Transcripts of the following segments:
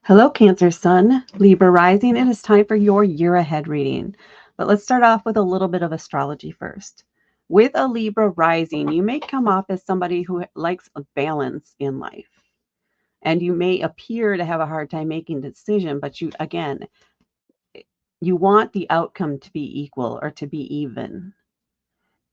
Hello, Cancer Sun, Libra Rising. It is time for your year ahead reading. But let's start off with a little bit of astrology first. With a Libra Rising, you may come off as somebody who likes a balance in life. And you may appear to have a hard time making a decision, but you want the outcome to be equal or to be even.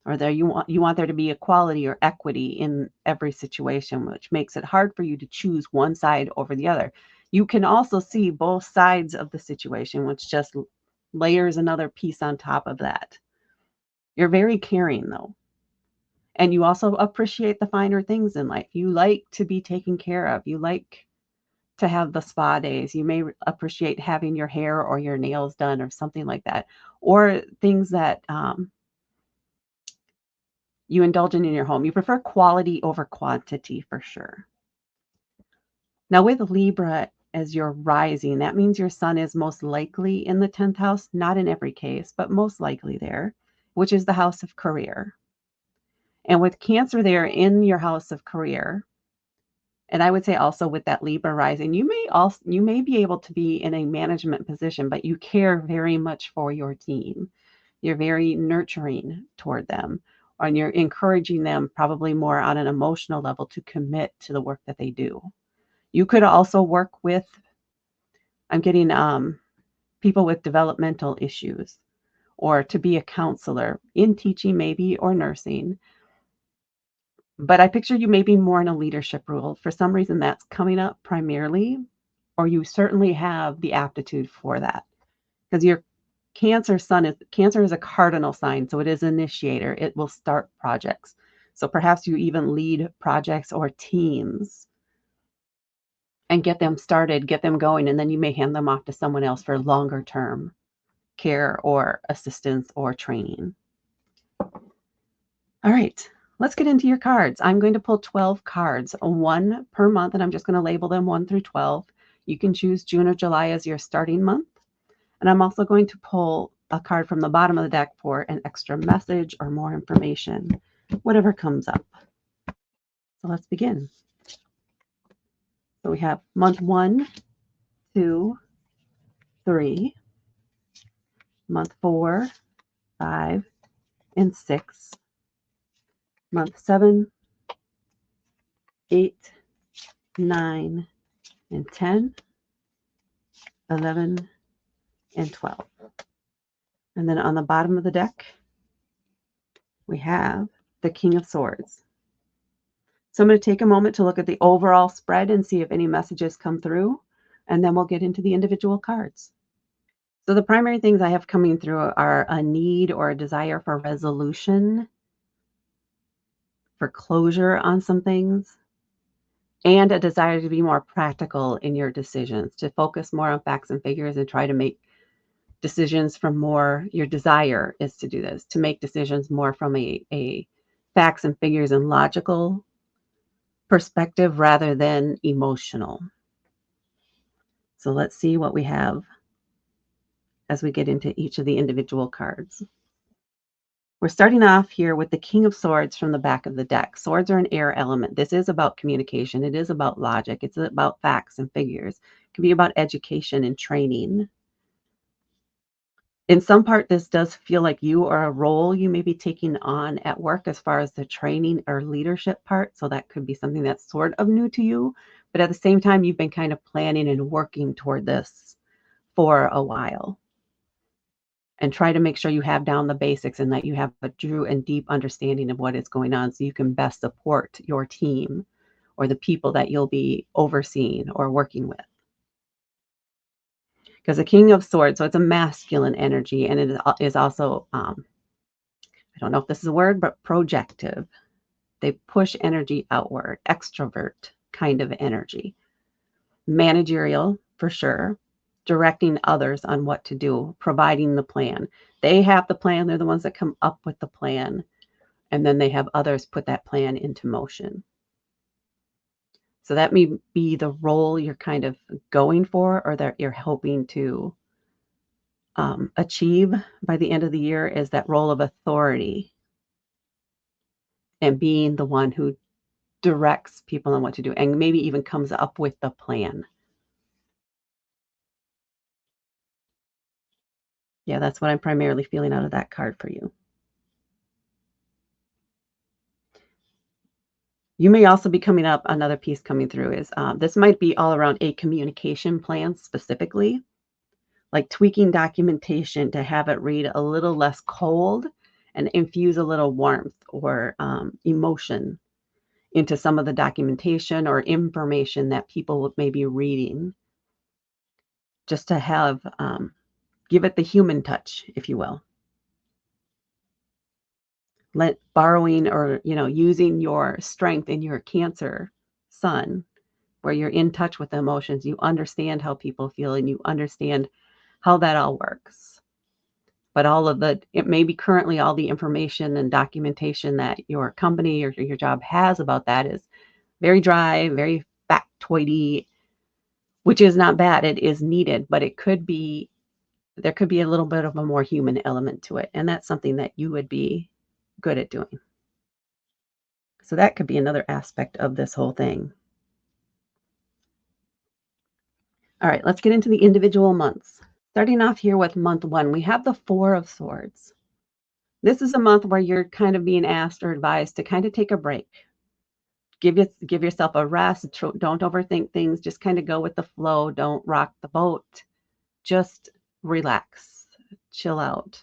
Or there you want there to be equality or equity in every situation, which makes it hard for you to choose one side over the other. You can also see both sides of the situation, which just layers another piece on top of that. You're very caring though. And you also appreciate the finer things in life. You like to be taken care of. You like to have the spa days. You may appreciate having your hair or your nails done or something like that. Or things that you indulge in your home. You prefer quality over quantity for sure. Now, with Libra as your rising, that means your sun is most likely in the 10th house, not in every case, but most likely there, which is the house of career. And with Cancer there in your house of career, and I would say also with that Libra rising, you may be able to be in a management position, but you care very much for your team. You're very nurturing toward them, and you're encouraging them probably more on an emotional level to commit to the work that they do. You could also work with, I'm getting people with developmental issues, or to be a counselor in teaching, maybe, or nursing. But I picture you maybe more in a leadership role. For some reason, that's coming up primarily, or you certainly have the aptitude for that because your Cancer is a cardinal sign, so it is initiator. It will start projects. So perhaps you even lead projects or teams and get them started, get them going, and then you may hand them off to someone else for longer term care or assistance or training. All right, let's get into your cards. I'm going to pull 12 cards, one per month, and I'm just going to label them 1 through 12. You can choose June or July as your starting month. And I'm also going to pull a card from the bottom of the deck for an extra message or more information, whatever comes up. So let's begin. So we have month 1, 2, 3, month 4, 5, and 6, month 7, 8, 9, and 10, 11, and 12. And then on the bottom of the deck, we have the King of Swords. So I'm going to take a moment to look at the overall spread and see if any messages come through, and then we'll get into the individual cards. So the primary things I have coming through are a need or a desire for resolution, for closure on some things, and a desire to be more practical in your decisions, to focus more on facts and figures and try to make decisions from more. Your desire is to do this, to make decisions more from a facts and figures and logical perspective rather than emotional. So let's see what we have as we get into each of the individual cards. We're starting off here with the King of Swords from the back of the deck. Swords are an air element. This is about communication. It is about logic. It's about facts and figures. It can be about education and training. In some part, this does feel like you or a role you may be taking on at work as far as the training or leadership part. So that could be something that's sort of new to you. But at the same time, you've been kind of planning and working toward this for a while. And try to make sure you have down the basics and that you have a true and deep understanding of what is going on so you can best support your team or the people that you'll be overseeing or working with. Because the King of Swords, so it's a masculine energy, and it is also, I don't know if this is a word, but projective. They push energy outward, extrovert kind of energy. Managerial, for sure, directing others on what to do, providing the plan. They have the plan, they're the ones that come up with the plan, and then they have others put that plan into motion. So that may be the role you're kind of going for or that you're hoping to achieve by the end of the year, is that role of authority and being the one who directs people on what to do and maybe even comes up with the plan. Yeah, that's what I'm primarily feeling out of that card for you. You may also be coming up, another piece coming through is this might be all around a communication plan specifically, like tweaking documentation to have it read a little less cold and infuse a little warmth or emotion into some of the documentation or information that people may be reading, just to have give it the human touch, if you will. Let borrowing or using your strength in your Cancer sun, where you're in touch with the emotions, you understand how people feel and you understand how that all works. But it may be currently all the information and documentation that your company or your job has about that is very dry, very factoidy, which is not bad. It is needed, but there could be a little bit of a more human element to it. And that's something that you would be good at doing. So that could be another aspect of this whole thing. All right, let's get into the individual months. Starting off here with month one, we have the Four of Swords. This is a month where you're kind of being asked or advised to kind of take a break. Give yourself a rest. Don't overthink things. Just kind of go with the flow. Don't rock the boat. Just relax. Chill out.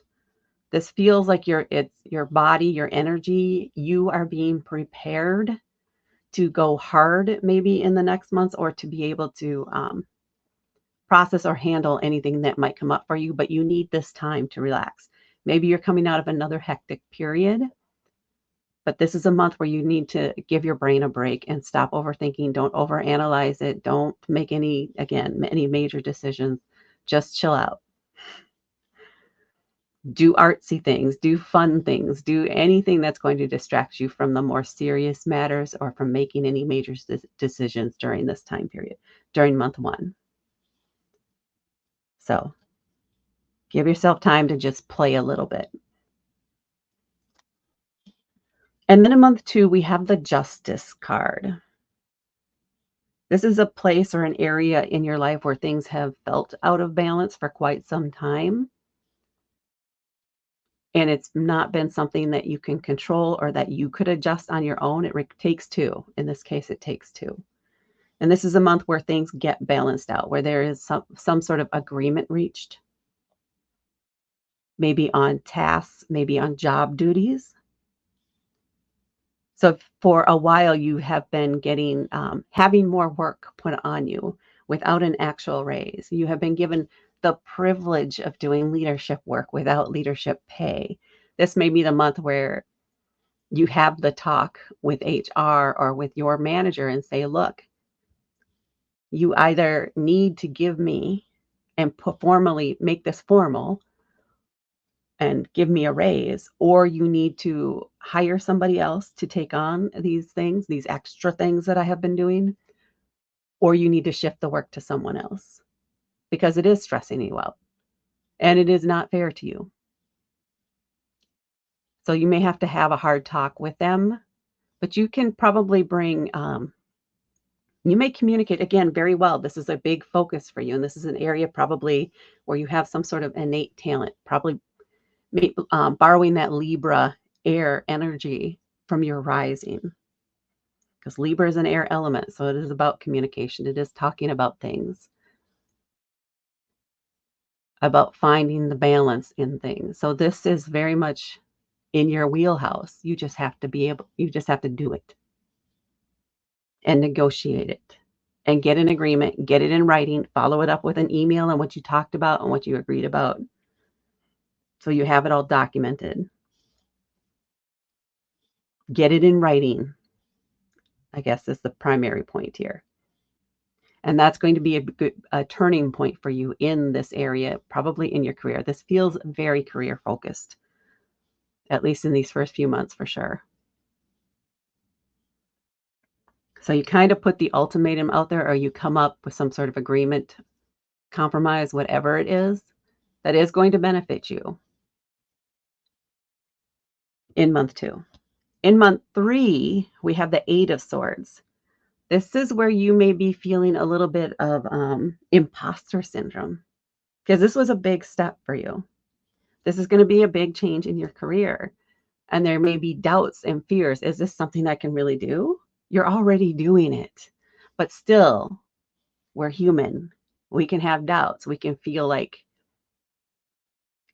This feels like it's your body, your energy. You are being prepared to go hard maybe in the next months or to be able to process or handle anything that might come up for you, but you need this time to relax. Maybe you're coming out of another hectic period, but this is a month where you need to give your brain a break and stop overthinking. Don't overanalyze it. Don't make any major decisions. Just chill out. Do artsy things, do fun things, do anything that's going to distract you from the more serious matters or from making any major decisions during this time period, during month one. So give yourself time to just play a little bit. And then in month two, we have the Justice card. This is a place or an area in your life where things have felt out of balance for quite some time. And it's not been something that you can control or that you could adjust on your own. It takes two. In this case, it takes two. And this is a month where things get balanced out, where there is some sort of agreement reached, maybe on tasks, maybe on job duties. So for a while, you have been having more work put on you without an actual raise. You have been given the privilege of doing leadership work without leadership pay. This may be the month where you have the talk with HR or with your manager and say, look, you either need to give me and formally make this formal and give me a raise, or you need to hire somebody else to take on these things, these extra things that I have been doing, or you need to shift the work to someone else because it is stressing you out and it is not fair to you. So you may have to have a hard talk with them, but you can probably you may communicate again very well. This is a big focus for you, and this is an area probably where you have some sort of innate talent, probably borrowing that Libra air energy from your rising. Because Libra is an air element, so it is about communication. It is talking about things, about finding the balance in things. So this is very much in your wheelhouse. You just have to do it and negotiate it and get an agreement, get it in writing, follow it up with an email on what you talked about and what you agreed about. So you have it all documented. Get it in writing, I guess is the primary point here. And that's going to be a turning point for you in this area, probably in your career. This feels very career focused, at least in these first few months for sure. So you kind of put the ultimatum out there, or you come up with some sort of agreement, compromise, whatever it is, that is going to benefit you in month two. In month three, we have the Eight of Swords. This is where you may be feeling a little bit of imposter syndrome because this was a big step for you. This is going to be a big change in your career. And there may be doubts and fears. Is this something I can really do? You're already doing it. But still, we're human. We can have doubts. We can feel like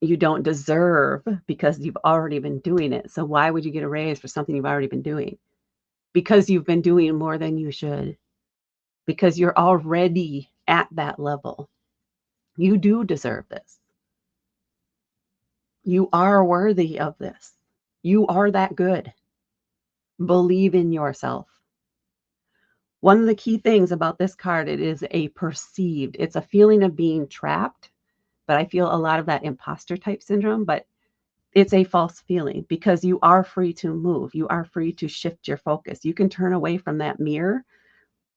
you don't deserve because you've already been doing it. So why would you get a raise for something you've already been doing? Because you've been doing more than you should. Because you're already at that level. You do deserve this. You are worthy of this. You are that good. Believe in yourself. One of the key things about this card, it is it's a feeling of being trapped, but I feel a lot of that imposter type syndrome, but it's a false feeling because you are free to move. You are free to shift your focus. You can turn away from that mirror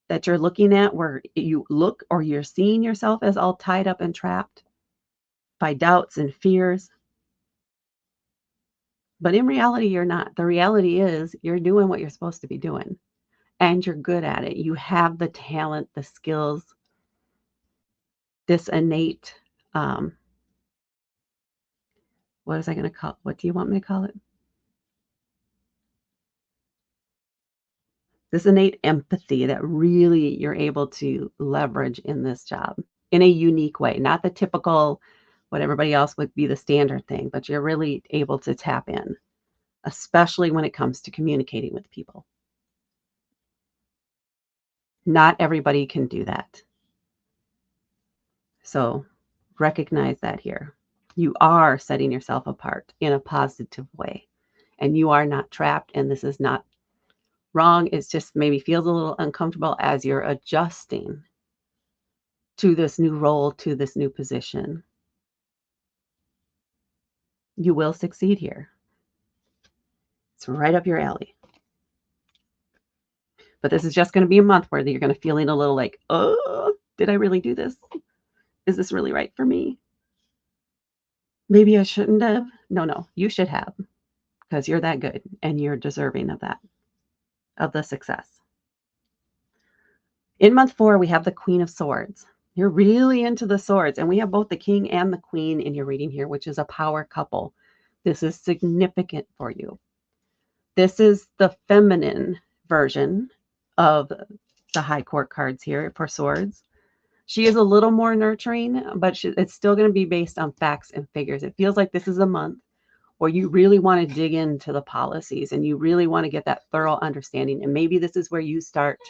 that you're looking at where you look or you're seeing yourself as all tied up and trapped by doubts and fears. But in reality, you're not. The reality is you're doing what you're supposed to be doing and you're good at it. You have the talent, the skills, this innate, um, what do you want me to call it? This innate empathy that really you're able to leverage in this job in a unique way, not the typical, what everybody else would be the standard thing, but you're really able to tap in, especially when it comes to communicating with people. Not everybody can do that. So recognize that here. You are setting yourself apart in a positive way, and you are not trapped, and this is not wrong. It's just maybe feels a little uncomfortable as you're adjusting to this new role, to this new position. You will succeed here. It's right up your alley. But this is just going to be a month where you're going to feeling a little like, oh, did I really do this? Is this really right for me? Maybe I shouldn't have. No, you should have because you're that good and you're deserving of that, of the success. In month 4, we have the Queen of Swords. You're really into the swords, and we have both the king and the queen in your reading here, which is a power couple. This is significant for you. This is the feminine version of the high court cards here for swords. She is a little more nurturing, but it's still going to be based on facts and figures. It feels like this is a month where you really want to dig into the policies and you really want to get that thorough understanding. And maybe this is where you start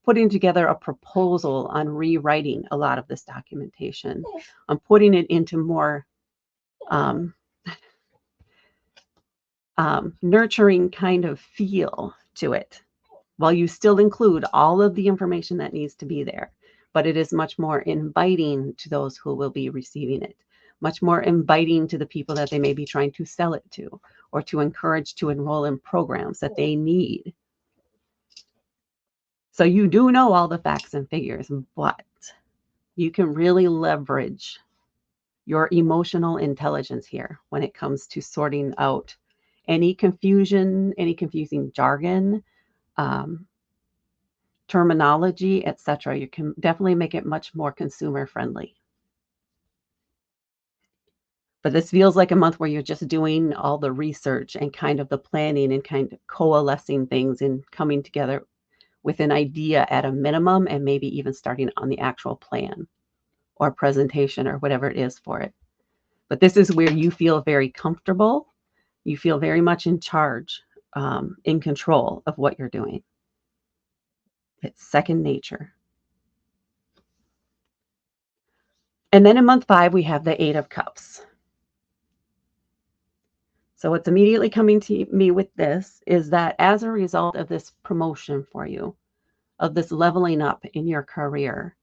putting together a proposal on rewriting a lot of this documentation, on putting it into more nurturing kind of feel to it, while you still include all of the information that needs to be there. But it is much more inviting to those who will be receiving it, much more inviting to the people that they may be trying to sell it to, or to encourage to enroll in programs that they need. So you do know all the facts and figures, but you can really leverage your emotional intelligence here when it comes to sorting out any confusion, any confusing jargon, um, terminology, etc. You can definitely make it much more consumer friendly. But this feels like a month where you're just doing all the research and kind of the planning and kind of coalescing things and coming together with an idea at a minimum, and maybe even starting on the actual plan or presentation or whatever it is for it. But this is where you feel very comfortable. You feel very much in charge, in control of what you're doing. It's second nature. And then in month 5, we have the 8 of Cups. So what's immediately coming to me with this is that as a result of this promotion for you, of this leveling up in your career,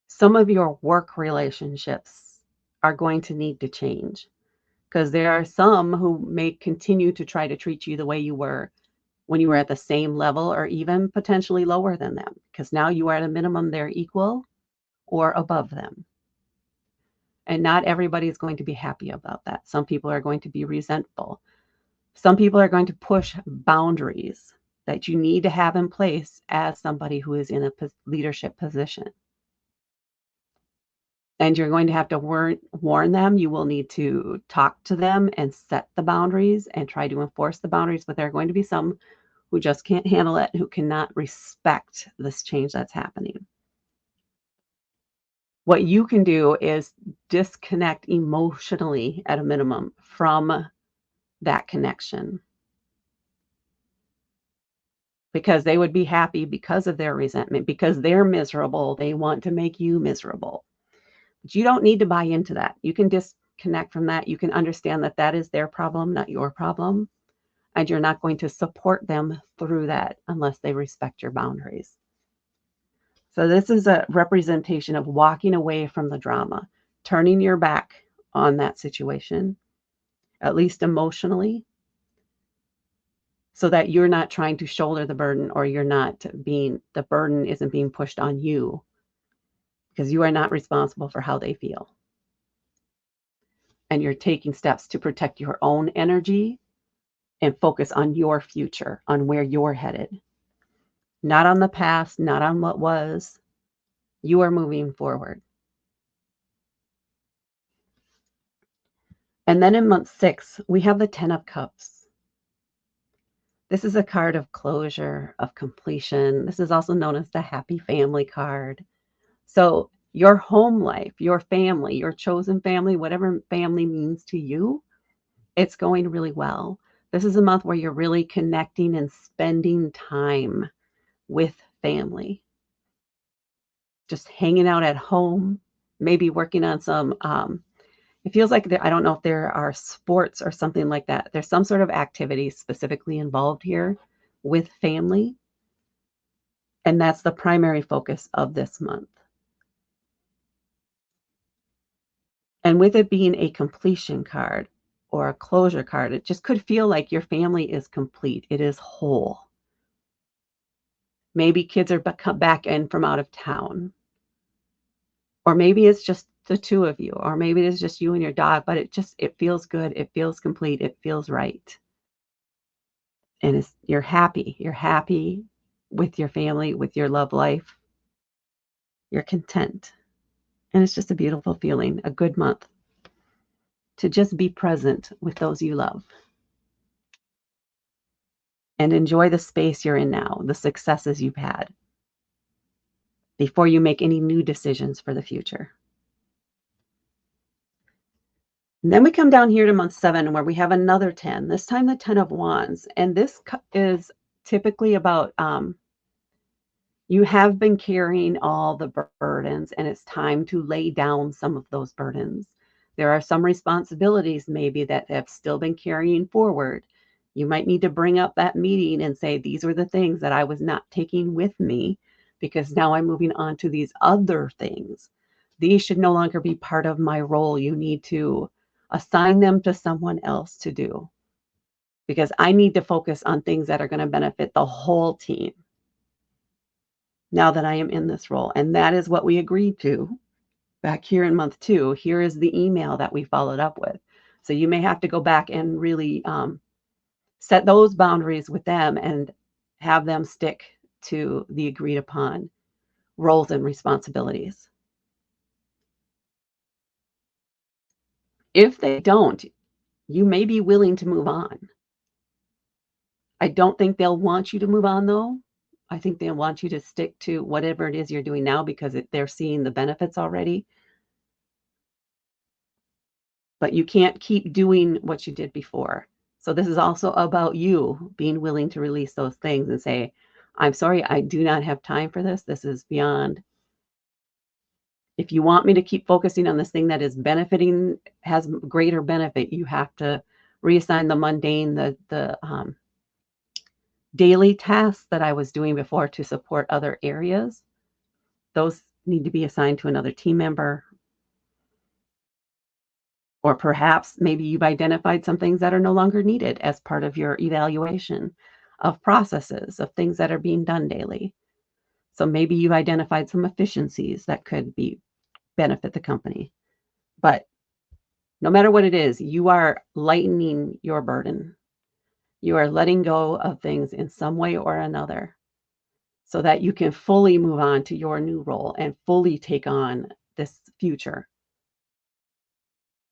some of your work relationships are going to need to change, because there are some who may continue to try to treat you the way you were when you were at the same level or even potentially lower than them, because now you are at a minimum they're equal or above them. And not everybody is going to be happy about that. Some people are going to be resentful. Some people are going to push boundaries that you need to have in place as somebody who is in a leadership position. and you're going to have to warn them. You will need to talk to them and set the boundaries and try to enforce the boundaries, but there are going to be some who just can't handle it, who cannot respect this change that's happening. What you can do is disconnect emotionally at a minimum from that connection, because they would be happy because of their resentment, because they're miserable. They want to make you miserable. But you don't need to buy into that. You can disconnect from that. You can understand that that is their problem, not your problem. And you're not going to support them through that unless they respect your boundaries. So this is a representation of walking away from the drama, turning your back on that situation, at least emotionally, so that you're not trying to shoulder the burden, or the burden isn't being pushed on you, because you are not responsible for how they feel. And you're taking steps to protect your own energy and focus on your future, on where you're headed. Not on the past, not on what was. You are moving forward. And then in month 6, we have the 10 of Cups. This is a card of closure, of completion. This is also known as the Happy Family card. So your home life, your family, your chosen family, whatever family means to you, it's going really well. This is a month where you're really connecting and spending time with family. Just hanging out at home, maybe working on some, it feels like I don't know if there are sports or something like that. There's some sort of activity specifically involved here with family, and that's the primary focus of this month. And with it being a completion card or a closure card, it just could feel like your family is complete. It is whole. Maybe kids are back in from out of town. Or maybe it's just the two of you, or maybe it's just you and your dog, but it feels good. It feels complete. It feels right. And you're happy. You're happy with your family, with your love life. You're content. And it's just a beautiful feeling, a good month to just be present with those you love and enjoy the space you're in now, the successes you've had, before you make any new decisions for the future. And then we come down here to month 7, where we have another 10, this time the 10 of Wands. And this is typically about you have been carrying all the burdens, and it's time to lay down some of those burdens. There are some responsibilities maybe that have still been carrying forward. You might need to bring up that meeting and say, these are the things that I was not taking with me, because now I'm moving on to these other things. These should no longer be part of my role. You need to assign them to someone else to do, because I need to focus on things that are going to benefit the whole team now that I am in this role. And that is what we agreed to back here in month 2. Here is the email that we followed up with. So you may have to go back and really set those boundaries with them and have them stick to the agreed upon roles and responsibilities. If they don't, you may be willing to move on. I don't think they'll want you to move on, though. I think they'll want you to stick to whatever it is you're doing now, because they're seeing the benefits already. But you can't keep doing what you did before. So this is also about you being willing to release those things and say, I'm sorry, I do not have time for this. This is beyond. If you want me to keep focusing on this thing that is benefiting, has greater benefit, you have to reassign the mundane, the daily tasks that I was doing before to support other areas. Those need to be assigned to another team member. Or perhaps maybe you've identified some things that are no longer needed as part of your evaluation of processes, of things that are being done daily. So maybe you've identified some efficiencies that could benefit the company. But no matter what it is, you are lightening your burden. You are letting go of things in some way or another, so that you can fully move on to your new role and fully take on this future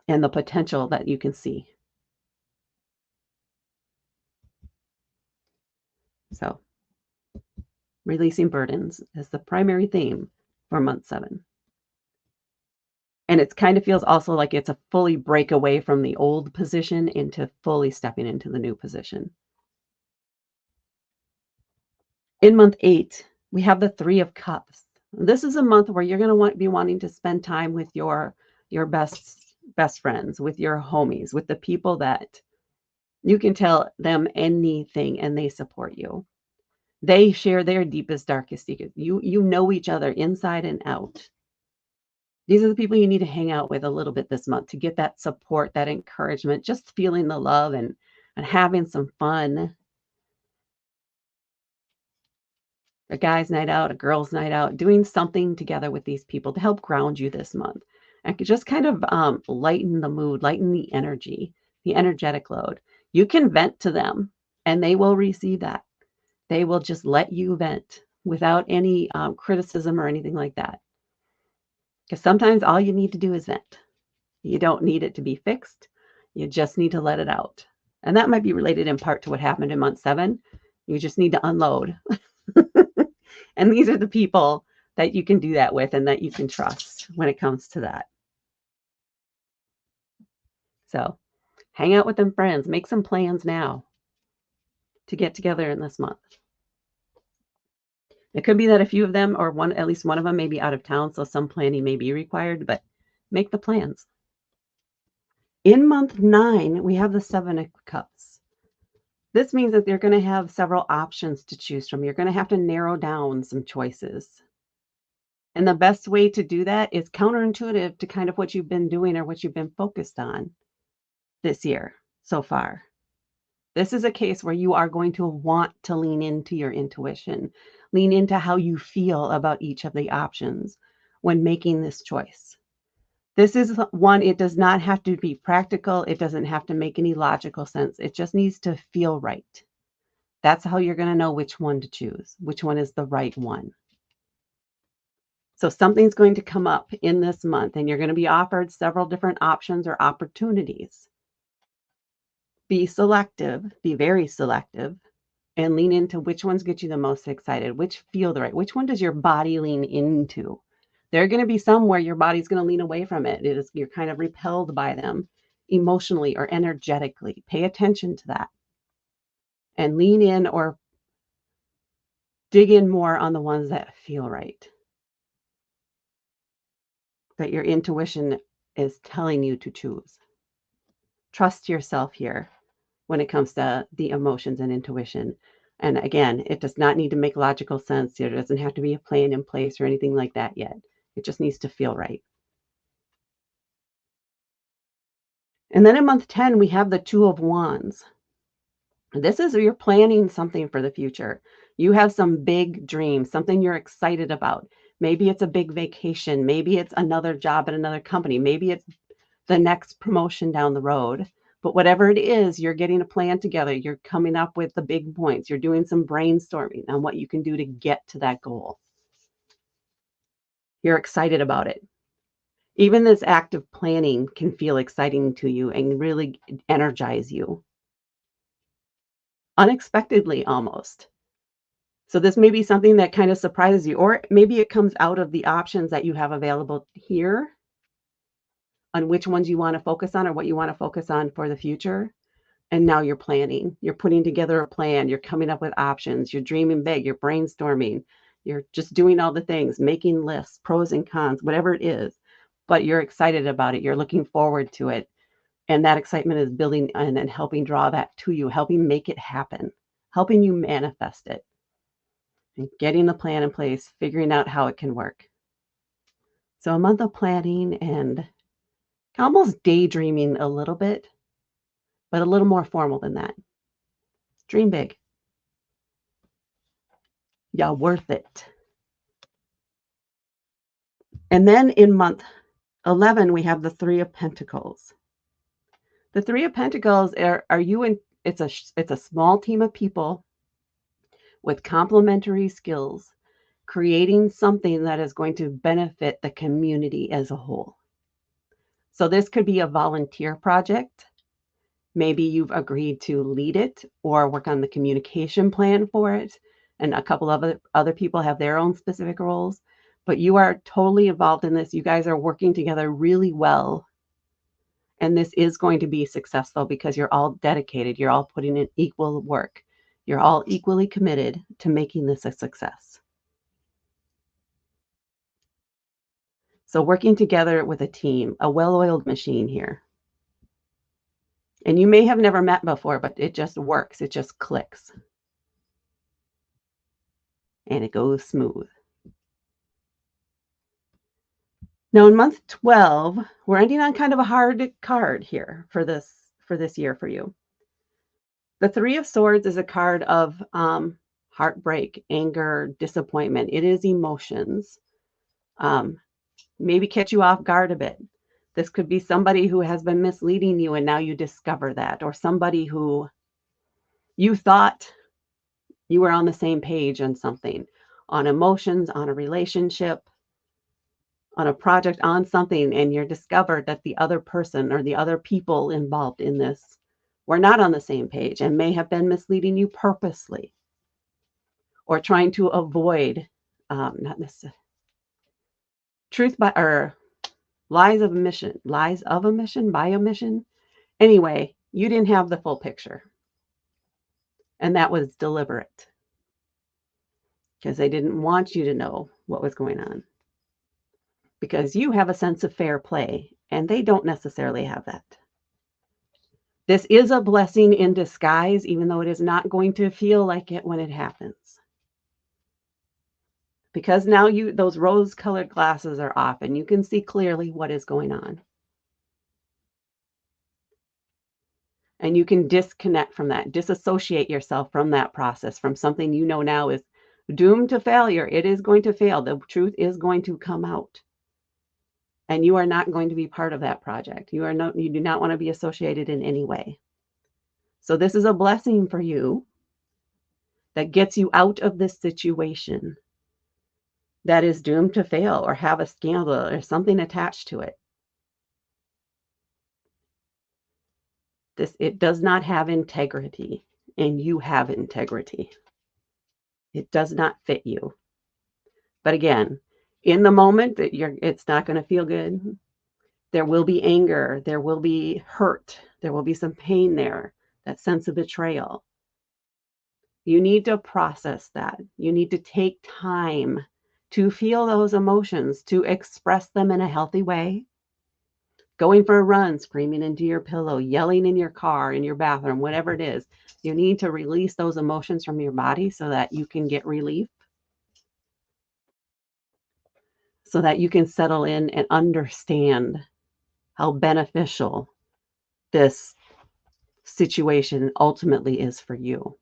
and the potential that you can see. So, releasing burdens is the primary theme for month 7. And it kind of feels also like it's a fully break away from the old position into fully stepping into the new position. In month 8, we have the 3 of Cups. This is a month where you're going to be wanting to spend time with your best friends, with your homies, with the people that you can tell them anything and they support you. They share their deepest, darkest secrets. You know each other inside and out. These are the people you need to hang out with a little bit this month to get that support, that encouragement, just feeling the love and having some fun. A guy's night out, a girl's night out, doing something together with these people to help ground you this month and just kind of lighten the mood, lighten the energy, the energetic load. You can vent to them and they will receive that. They will just let you vent without any criticism or anything like that. Because sometimes all you need to do is vent. You don't need it to be fixed. You just need to let it out. And that might be related in part to what happened in month 7. You just need to unload. And these are the people that you can do that with and that you can trust when it comes to that. So hang out with them friends. Make some plans now to get together in this month. It could be that a few of them or at least one of them may be out of town, so some planning may be required, but make the plans. In month 9, we have the 7 of Cups. This means that they're going to have several options to choose from. You're going to have to narrow down some choices. And the best way to do that is counterintuitive to kind of what you've been doing or what you've been focused on this year so far. This is a case where you are going to want to lean into your intuition, lean into how you feel about each of the options when making this choice. This is one, it does not have to be practical. It doesn't have to make any logical sense. It just needs to feel right. That's how you're going to know which one to choose, which one is the right one. So something's going to come up in this month and you're going to be offered several different options or opportunities. Be selective, be very selective, and lean into which ones get you the most excited, which feel the right, which one does your body lean into? There are going to be some where your body's going to lean away from it. You're kind of repelled by them emotionally or energetically. Pay attention to that and lean in or dig in more on the ones that feel right, that your intuition is telling you to choose. Trust yourself here when it comes to the emotions and intuition. And again, it does not need to make logical sense. There doesn't have to be a plan in place or anything like that yet. It just needs to feel right. And then in month 10, we have the 2 of Wands. This is you're planning something for the future. You have some big dreams, something you're excited about. Maybe it's a big vacation. Maybe it's another job at another company. Maybe it's the next promotion down the road. But whatever it is, you're getting a plan together. You're coming up with the big points. You're doing some brainstorming on what you can do to get to that goal. You're excited about it. Even this act of planning can feel exciting to you and really energize you. Unexpectedly, almost. So this may be something that kind of surprises you, or maybe it comes out of the options that you have available here on which ones you want to focus on or what you want to focus on for the future. And now you're planning, you're putting together a plan, you're coming up with options, you're dreaming big, you're brainstorming, you're just doing all the things, making lists, pros and cons, whatever it is, but you're excited about it. You're looking forward to it. And that excitement is building and helping draw that to you, helping make it happen, helping you manifest it, and getting the plan in place, figuring out how it can work. So a month of planning and almost daydreaming a little bit, but a little more formal than that. Dream big. Yeah, worth it. And then in month 11, we have the 3 of Pentacles. The 3 of Pentacles are you in, it's a small team of people with complementary skills, creating something that is going to benefit the community as a whole. So this could be a volunteer project. Maybe you've agreed to lead it or work on the communication plan for it, and a couple of other people have their own specific roles, but you are totally involved in this. You guys are working together really well, and this is going to be successful because you're all dedicated. You're all putting in equal work. You're all equally committed to making this a success. So working together with a team, a well-oiled machine here. And you may have never met before, but it just works. It just clicks. And it goes smooth. Now in month 12, we're ending on kind of a hard card here for this year for you. The Three of Swords is a card of heartbreak, anger, disappointment. It is emotions. Maybe catch you off guard a bit. This could be somebody who has been misleading you and now you discover that, or somebody who you thought you were on the same page on something, on emotions, on a relationship, on a project, on something, and you're discovered that the other person or the other people involved in this were not on the same page and may have been misleading you purposely or trying to avoid not necessarily truth by or lies of omission by omission. Anyway, you didn't have the full picture, and that was deliberate because they didn't want you to know what was going on, because you have a sense of fair play and they don't necessarily have that. This is a blessing in disguise, even though it is not going to feel like it when it happens. Because now those rose-colored glasses are off and you can see clearly what is going on. And you can disconnect from that, disassociate yourself from that process, from something you know now is doomed to failure. It is going to fail. The truth is going to come out. And you are not going to be part of that project. You do not want to be associated in any way. So this is a blessing for you that gets you out of this situation that is doomed to fail or have a scandal or something attached to it. It does not have integrity, and you have integrity. It does not fit you. But again, in the moment, it's not going to feel good. There will be anger. There will be hurt. There will be some pain there, that sense of betrayal. You need to process that. You need to take time to feel those emotions, to express them in a healthy way. Going for a run, screaming into your pillow, yelling in your car, in your bathroom, whatever it is. You need to release those emotions from your body so that you can get relief, so that you can settle in and understand how beneficial this situation ultimately is for you.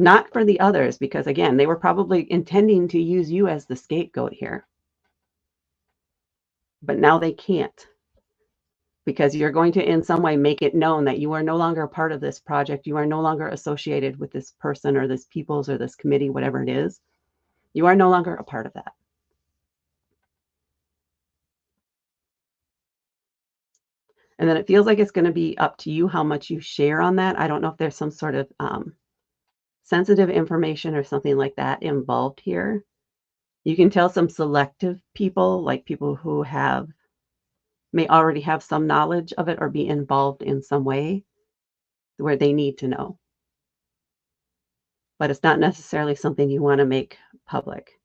Not for the others, because again, they were probably intending to use you as the scapegoat here. But now they can't, because you're going to in some way make it known that you are no longer a part of this project. You are no longer associated with this person or this people's or this committee, whatever it is. You are no longer a part of that. And then it feels like it's going to be up to you how much you share on that. I don't know if there's some sort of sensitive information or something like that involved here. You can tell some selective people, like people who may already have some knowledge of it or be involved in some way where they need to know. But it's not necessarily something you want to make public.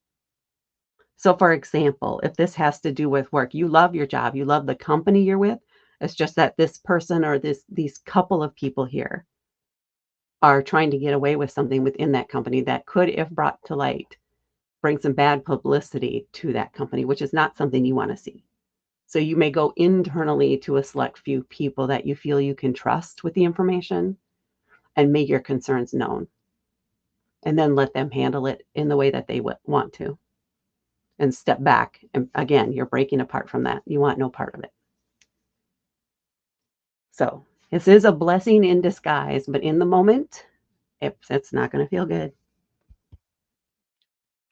So for example, if this has to do with work, you love your job, you love the company you're with. It's just that this person or these couple of people here are trying to get away with something within that company that could, if brought to light, bring some bad publicity to that company, which is not something you want to see. So you may go internally to a select few people that you feel you can trust with the information and make your concerns known. And then let them handle it in the way that they want to. And step back. And again, you're breaking apart from that. You want no part of it. So this is a blessing in disguise, but in the moment, it's not going to feel good.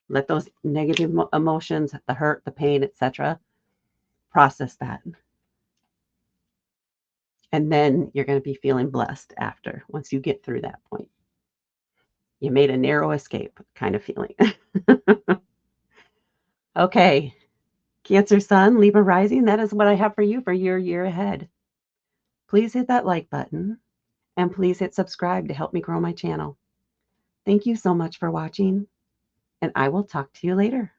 Let those negative emotions, the hurt, the pain, etc., process that. And then you're going to be feeling blessed after, once you get through that point. You made a narrow escape kind of feeling. Okay, Cancer Sun, Libra Rising, that is what I have for you for your year ahead. Please hit that like button and please hit subscribe to help me grow my channel. Thank you so much for watching, and I will talk to you later.